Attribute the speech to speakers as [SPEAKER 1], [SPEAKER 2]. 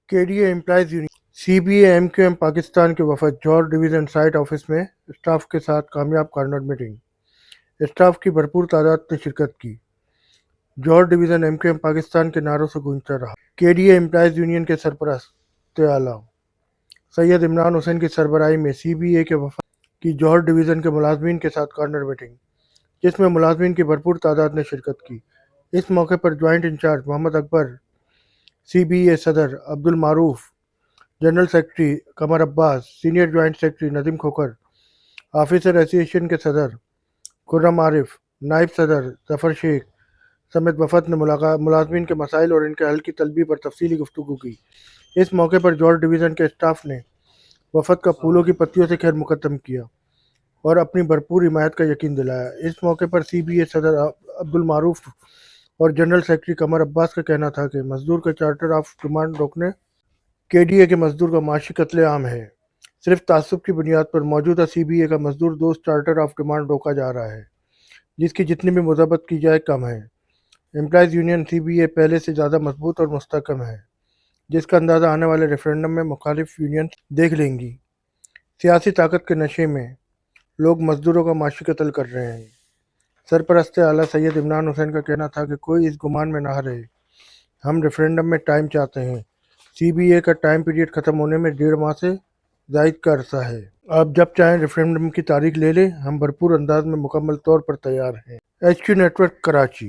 [SPEAKER 1] کے D A employees union C B A M Q M Pakistan کے وفد Johar division site office میں staff کے ساتھ کامیاب کارنر میٹنگ۔ اسٹاف کی بھرپور تعداد نے شرکت کی۔ Johar division M Q M Pakistan کے نعروں سے گونجتا رہا۔ کے ڈی اے امپلائیز یونین کے سرپرست اعلیٰ سید عمران حسین کی سربراہی میں سی بی اے کے وفد کی جوہر ڈویژن کے ملازمین کے ساتھ کارنر میٹنگ، جس میں ملازمین کی بھرپور تعداد نے شرکت کی۔ اس موقع پر joint in charge Muhammad Akbar, C B A صدر Abdul Maroof, general secretary Qamar Abbas, senior joint secretary Nadeem Khokhar, officer association کے صدر خرم عارف، نائب صدر ظفر شیخ سمیت وفد نے ملازمین کے مسائل اور ان کے حل کی طلبی پر تفصیلی گفتگو کی۔ اس موقع پر جوہر ڈویژن کے اسٹاف نے وفد کا پھولوں کی پتیوں سے خیر مقدم کیا اور اپنی بھرپور حمایت کا یقین دلایا۔ اس موقع پر سی بی اے صدر عبد المعروف اور جنرل سیکرٹری قمر عباس کا کہنا تھا کہ مزدور کا چارٹر آف ڈیمانڈ روکنے کے ڈی اے کے مزدور کا معاشی قتل عام ہے۔ صرف تعصب کی بنیاد پر موجودہ سی بی اے کا مزدور دوست چارٹر آف ڈیمانڈ روکا جا رہا ہے، جس کی جتنی بھی مذمت کی جائے کم ہے۔ امپلائیز یونین سی بی اے پہلے سے زیادہ مضبوط اور مستحکم ہے، جس کا اندازہ آنے والے ریفرنڈم میں مخالف یونینز دیکھ لیں گی۔ سیاسی طاقت کے نشے میں لوگ مزدوروں کا معاشی قتل کر رہے ہیں۔ سرپرست اعلیٰ سید عمران حسین کا کہنا تھا کہ کوئی اس گمان میں نہ رہے، ہم ریفرنڈم میں ٹائم چاہتے ہیں۔ سی بی اے کا ٹائم پیریڈ ختم ہونے میں 1.5 ماہ سے زائد کا عرصہ ہے۔ آپ جب چاہیں ریفرنڈم کی تاریخ لے لیں، ہم بھرپور انداز میں مکمل طور پر تیار ہیں۔ H Q network Karachi.